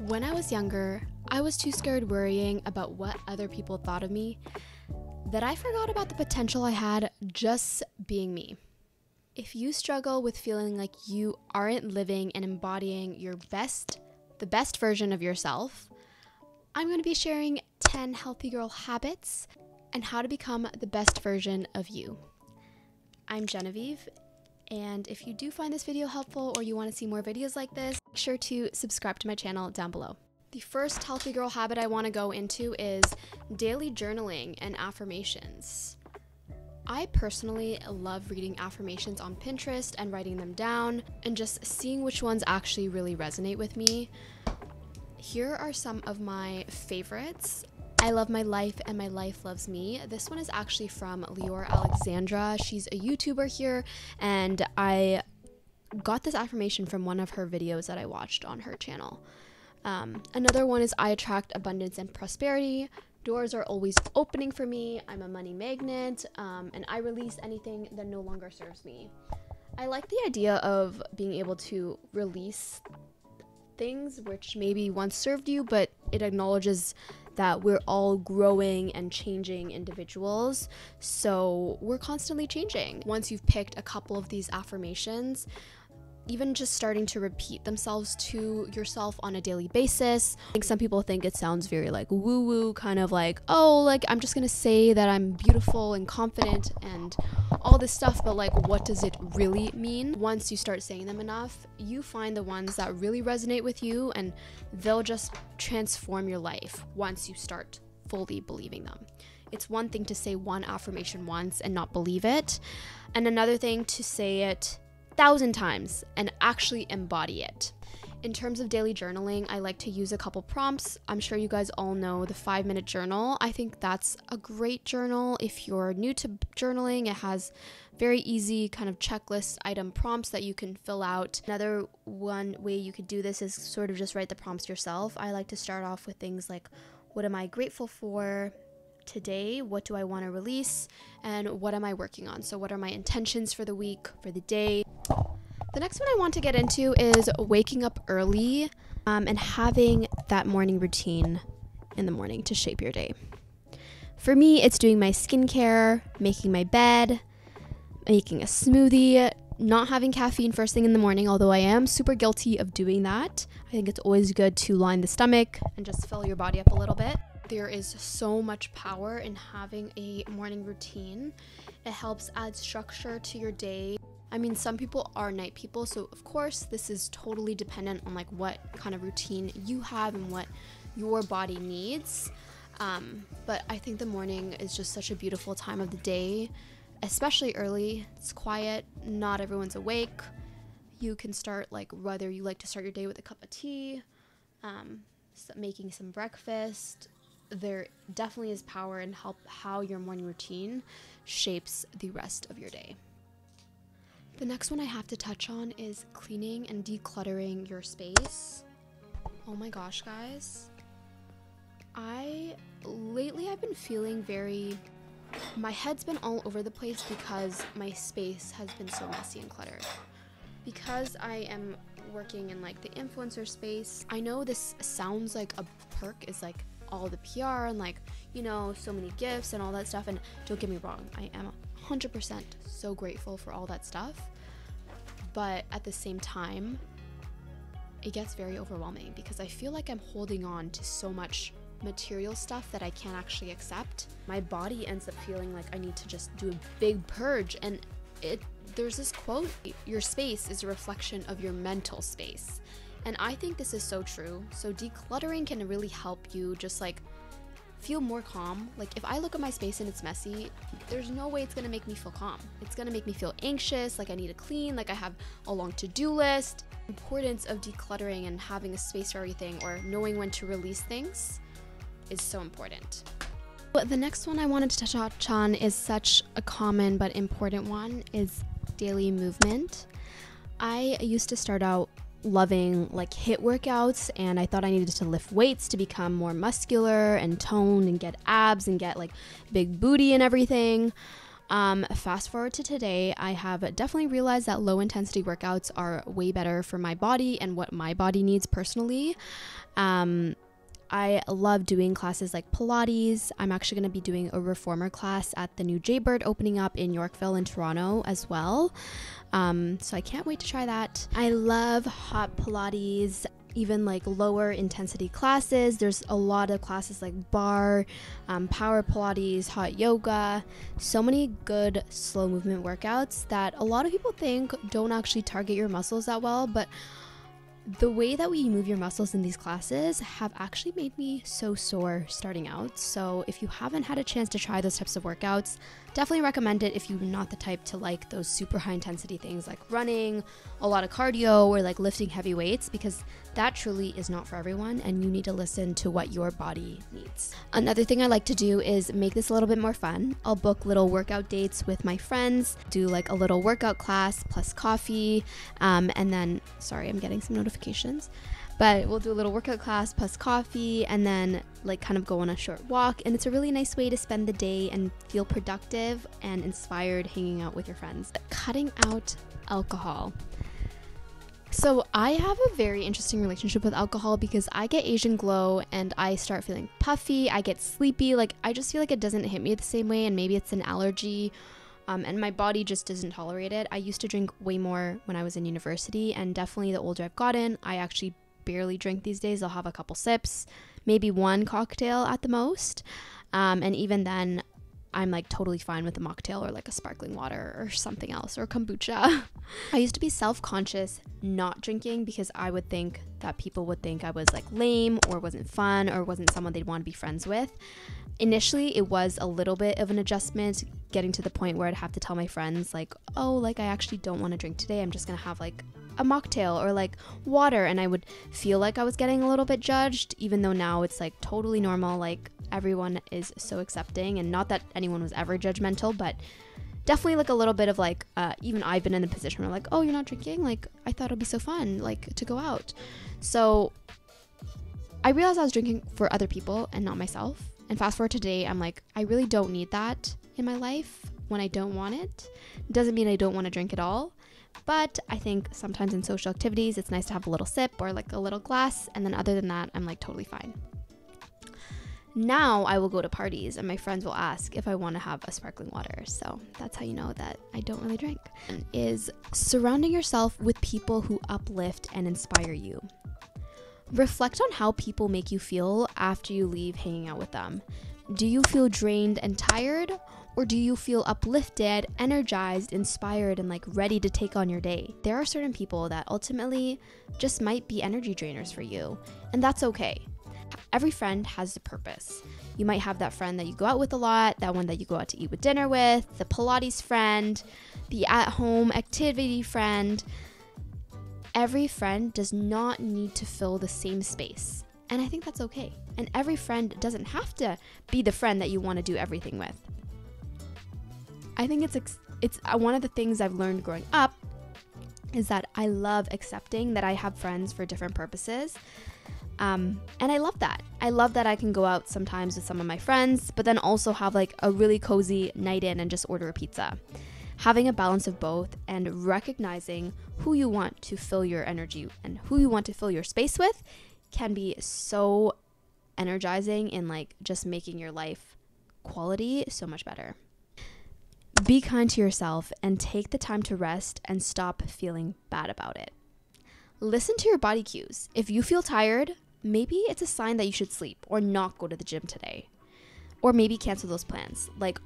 When I was younger, I was too scared worrying about what other people thought of me that I forgot about the potential I had just being me. If you struggle with feeling like you aren't living and embodying the best version of yourself, I'm going to be sharing 10 healthy girl habits and how to become the best version of you. I'm Genevieve, and if you do find this video helpful or you want to see more videos like this, make sure to subscribe to my channel down below. The first healthy girl habit I want to go into is daily journaling and affirmations. I personally love reading affirmations on Pinterest and writing them down and just seeing which ones actually really resonate with me. Here are some of my favorites. I love my life and my life loves me. This one is actually from Lior Alexandra. She's a YouTuber here, and I got this affirmation from one of her videos that I watched on her channel. Another one is I attract abundance and prosperity. Doors are always opening for me. I'm a money magnet, and I release anything that no longer serves me. I like the idea of being able to release things which maybe once served you, but it acknowledges that we're all growing and changing individuals, so we're constantly changing. Once you've picked a couple of these affirmations, even just starting to repeat themselves to yourself on a daily basis. I think some people think it sounds very like woo-woo, kind of like, oh, like I'm just gonna say that I'm beautiful and confident and all this stuff, but like what does it really mean? Once you start saying them enough, you find the ones that really resonate with you, and they'll just transform your life once you start fully believing them. It's one thing to say one affirmation once and not believe it, and another thing to say it 1,000 times and actually embody it. In terms of daily journaling, I like to use a couple prompts. I'm sure you guys all know the 5-minute journal. I think that's a great journal. If you're new to journaling, it has very easy kind of checklist item prompts that you can fill out. Another one way you could do this is sort of just write the prompts yourself. I like to start off with things like, what am I grateful for today? What do I want to release? And what am I working on? So what are my intentions for the week, for the day? The next one I want to get into is waking up early and having that morning routine in the morning to shape your day. For me, it's doing my skincare, making my bed, making a smoothie, not having caffeine first thing in the morning, although I am super guilty of doing that. I think it's always good to line the stomach and just fill your body up a little bit. There is so much power in having a morning routine. It helps add structure to your day. I mean, some people are night people, so of course this is totally dependent on like what kind of routine you have and what your body needs. But I think the morning is just such a beautiful time of the day, especially early. It's quiet, not everyone's awake. You can start, like, whether you like to start your day with a cup of tea, making some breakfast. There definitely is power in how your morning routine shapes the rest of your day. The next one I have to touch on is cleaning and decluttering your space. Oh my gosh, guys. Lately I've been feeling my head's been all over the place because my space has been so messy and cluttered. Because I am working in like the influencer space, I know this sounds like a perk, is like all the PR and like, you know, so many gifts and all that stuff, and don't get me wrong, I am 100% so grateful for all that stuff, but at the same time it gets very overwhelming because I feel like I'm holding on to so much material stuff that I can't actually accept. My body ends up feeling like I need to just do a big purge, and there's this quote, your space is a reflection of your mental space, and I think this is so true. So decluttering can really help you just like feel more calm. Like if I look at my space and it's messy, there's no way it's gonna make me feel calm. It's gonna make me feel anxious, like I need to clean, like I have a long to-do list. The importance of decluttering and having a space for everything, or knowing when to release things, is so important. But the next one I wanted to touch on is such a common but important one, is daily movement. I used to start out loving like HIIT workouts, and I thought I needed to lift weights to become more muscular and toned and get abs and get like big booty and everything. Fast forward to today, I have definitely realized that low intensity workouts are way better for my body and what my body needs personally. I love doing classes like Pilates. I'm actually going to be doing a reformer class at the new Jaybird opening up in Yorkville and Toronto as well. So I can't wait to try that. I love hot Pilates, even like lower intensity classes. There's a lot of classes like bar, power Pilates, hot yoga, so many good slow movement workouts that a lot of people think don't actually target your muscles that well, but the way that we move your muscles in these classes have actually made me so sore starting out. So if you haven't had a chance to try those types of workouts, definitely recommend it if you're not the type to like those super high intensity things like running, a lot of cardio, or like lifting heavy weights, because that truly is not for everyone and you need to listen to what your body needs. Another thing I like to do is make this a little bit more fun. I'll book little workout dates with my friends, do like a little workout class plus coffee, and then, sorry, I'm getting some notifications, but we'll do a little workout class plus coffee and then like kind of go on a short walk. And it's a really nice way to spend the day and feel productive and inspired hanging out with your friends. Cutting out alcohol. So I have a very interesting relationship with alcohol because I get Asian glow and I start feeling puffy, I get sleepy, like I just feel like it doesn't hit me the same way, and maybe it's an allergy. And my body just doesn't tolerate it. I used to drink way more when I was in university, and definitely the older I've gotten, I actually barely drink these days. I'll have a couple sips, maybe one cocktail at the most. And even then, I'm like totally fine with a mocktail or like a sparkling water or something else, or kombucha. I used to be self-conscious not drinking because I would think that people would think I was like lame or wasn't fun or wasn't someone they'd want to be friends with. Initially, it was a little bit of an adjustment, getting to the point where I'd have to tell my friends like, oh, like I actually don't want to drink today. I'm just going to have like a mocktail or like water. And I would feel like I was getting a little bit judged, even though now it's like totally normal. Like everyone is so accepting, and not that anyone was ever judgmental, but definitely like a little bit of like, even I've been in the position where like, oh, you're not drinking? Like I thought it'd be so fun like to go out. So I realized I was drinking for other people and not myself. And fast forward to today, I'm like, I really don't need that in my life when I don't want it. Doesn't mean I don't want to drink at all. But I think sometimes in social activities, it's nice to have a little sip or like a little glass. And then other than that, I'm like totally fine. Now I will go to parties and my friends will ask if I want to have a sparkling water. So that's how you know that I don't really drink. Is surrounding yourself with people who uplift and inspire you. Reflect on how people make you feel after you leave hanging out with them. Do you feel drained and tired? Or do you feel uplifted, energized, inspired, and like ready to take on your day? There are certain people that ultimately just might be energy drainers for you, and that's okay. Every friend has a purpose. You might have that friend that you go out with a lot, that one that you go out to eat with dinner with, the Pilates friend, the at-home activity friend. Every friend does not need to fill the same space, and I think that's okay. And every friend doesn't have to be the friend that you want to do everything with. I think it's one of the things I've learned growing up is that I love accepting that I have friends for different purposes. And I love that. I love that I can go out sometimes with some of my friends, but then also have like a really cozy night in and just order a pizza. Having a balance of both and recognizing who you want to fill your energy and who you want to fill your space with can be so energizing in like just making your life quality so much better. Be kind to yourself and take the time to rest and stop feeling bad about it. Listen to your body cues. If you feel tired, maybe it's a sign that you should sleep or not go to the gym today. Or maybe cancel those plans. Like,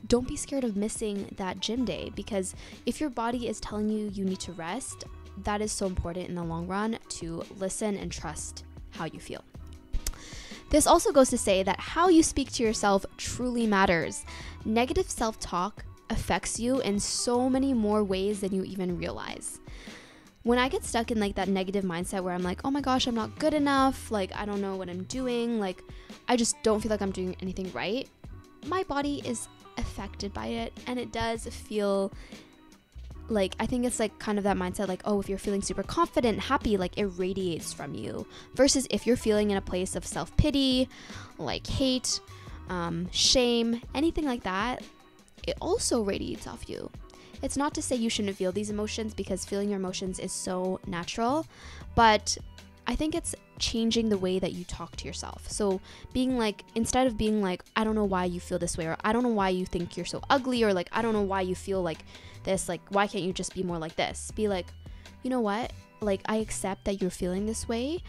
don't be scared of missing that gym day, because if your body is telling you you need to rest, that is so important in the long run to listen and trust how you feel. This also goes to say that how you speak to yourself truly matters. Negative self-talk affects you in so many more ways than you even realize. When I get stuck in like that negative mindset where I'm like, oh my gosh, I'm not good enough, like I don't know what I'm doing, like I just don't feel like I'm doing anything right, my body is affected by it, and it does feel like, I think it's like kind of that mindset like, oh, if you're feeling super confident, happy, like it radiates from you, versus if you're feeling in a place of self-pity, like hate, shame, anything like that, it also radiates off you. It's not to say you shouldn't feel these emotions, because feeling your emotions is so natural, but I think it's changing the way that you talk to yourself. So being like, instead of being like, I don't know why you feel this way, or I don't know why you think you're so ugly, or like, I don't know why you feel like this, like, why can't you just be more like this? Be like, you know what? Like, I accept that you're feeling this way,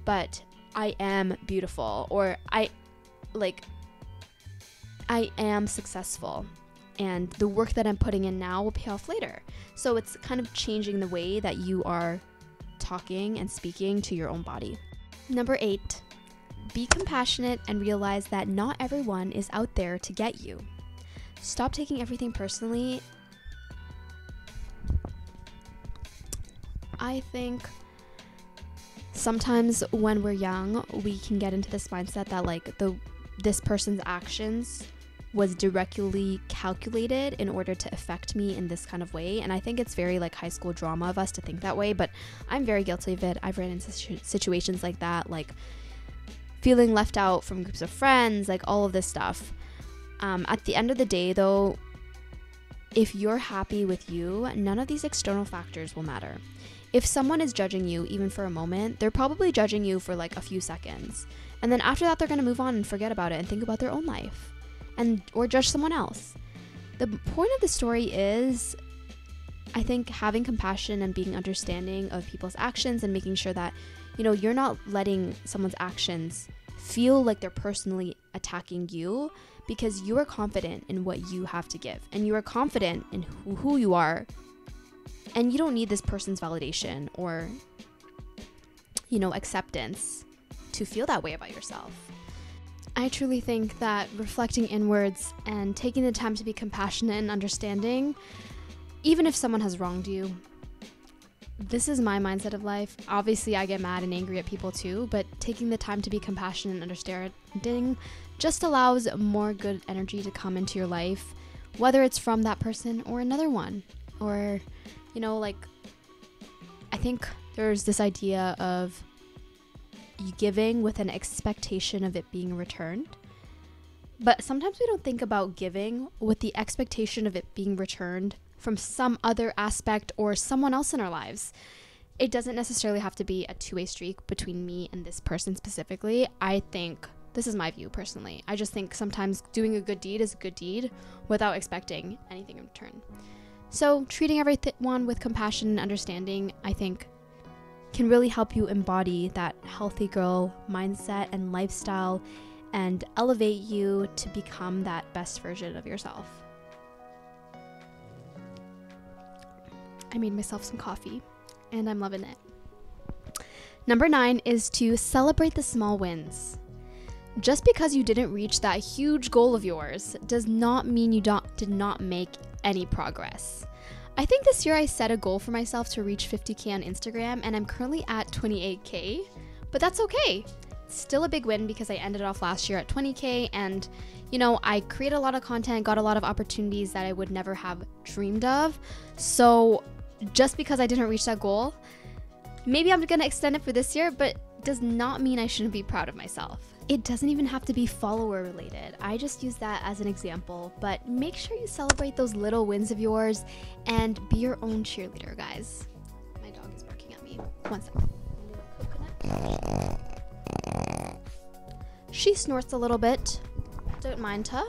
but I am beautiful, or I am successful, and the work that I'm putting in now will pay off later. So it's kind of changing the way that you are talking and speaking to your own body. Number 8, be compassionate and realize that not everyone is out there to get you. Stop taking everything personally. I think sometimes when we're young, we can get into this mindset that like this person's actions was directly calculated in order to affect me in this kind of way. And I think it's very like high school drama of us to think that way, but I'm very guilty of it. I've ran into situations like that, like feeling left out from groups of friends, like all of this stuff. At the end of the day though, if you're happy with you, none of these external factors will matter. If someone is judging you even for a moment, they're probably judging you for like a few seconds. And then after that, they're going to move on and forget about it and think about their own life, or judge someone else. The point of the story is, I think, having compassion and being understanding of people's actions and making sure that, you're not letting someone's actions feel like they're personally attacking you, because you are confident in what you have to give and you are confident in who you are, and you don't need this person's validation or, acceptance to feel that way about yourself. I truly think that reflecting inwards and taking the time to be compassionate and understanding, even if someone has wronged you, this is my mindset of life. Obviously, I get mad and angry at people too, but taking the time to be compassionate and understanding just allows more good energy to come into your life, whether it's from that person or another one. Or, I think there's this idea of you giving with an expectation of it being returned. But sometimes we don't think about giving with the expectation of it being returned from some other aspect or someone else in our lives. It doesn't necessarily have to be a two-way streak between me and this person specifically. I think, this is my view personally, I just think sometimes doing a good deed is a good deed without expecting anything in return. So treating everyone with compassion and understanding, I think, can really help you embody that healthy girl mindset and lifestyle and elevate you to become that best version of yourself. I made myself some coffee and I'm loving it. Number 9 is to celebrate the small wins. Just because you didn't reach that huge goal of yours does not mean you did not make any progress. I think this year I set a goal for myself to reach 50K on Instagram, and I'm currently at 28K, but that's okay. It's still a big win because I ended off last year at 20K, and I created a lot of content, got a lot of opportunities that I would never have dreamed of. So just because I didn't reach that goal, maybe I'm gonna extend it for this year, but does not mean I shouldn't be proud of myself. It doesn't even have to be follower related. I just use that as an example, but make sure you celebrate those little wins of yours and be your own cheerleader, guys. My dog is barking at me. One second. She snorts a little bit. Don't mind her.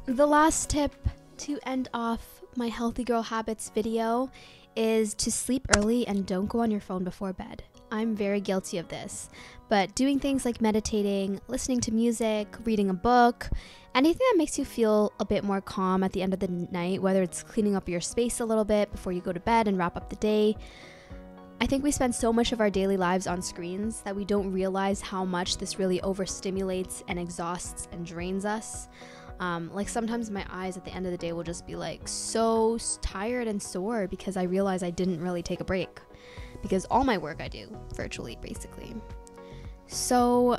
The last tip to end off my Healthy Girl Habits video is to sleep early and don't go on your phone before bed. I'm very guilty of this, but doing things like meditating, listening to music, reading a book, anything that makes you feel a bit more calm at the end of the night, whether it's cleaning up your space a little bit before you go to bed and wrap up the day. I think we spend so much of our daily lives on screens that we don't realize how much this really overstimulates and exhausts and drains us. Like sometimes my eyes at the end of the day will just be like so tired and sore because I realize I didn't really take a break, because all my work I do virtually basically. So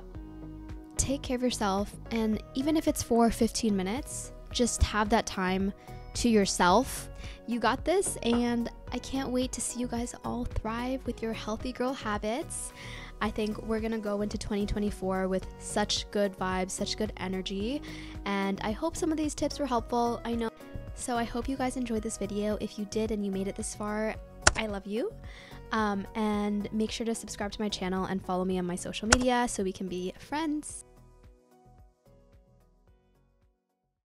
take care of yourself, and even if it's for 15 minutes, just have that time to yourself. You got this, and I can't wait to see you guys all thrive with your healthy girl habits. I think we're gonna go into 2024 with such good vibes, such good energy, and I hope some of these tips were helpful. I know. So I hope you guys enjoyed this video. If you did and you made it this far, I love you. And make sure to subscribe to my channel and follow me on my social media so we can be friends.